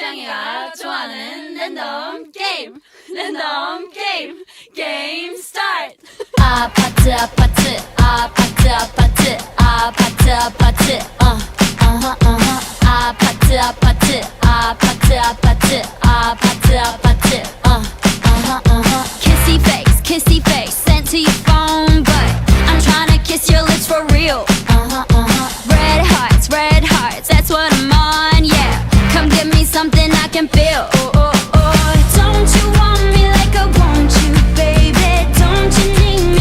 창이가 좋아하는 랜덤 게임 게임 스타트. 아파트 아파트 아파트 아파트 아파트 아파트 아파트 아파트 아파트 아파트 아파트 아파트 kissy face sent to your phone but I'm trying to kiss your lips for real. Red hearts that's what I'm on, yeah. Come give me something I can feel.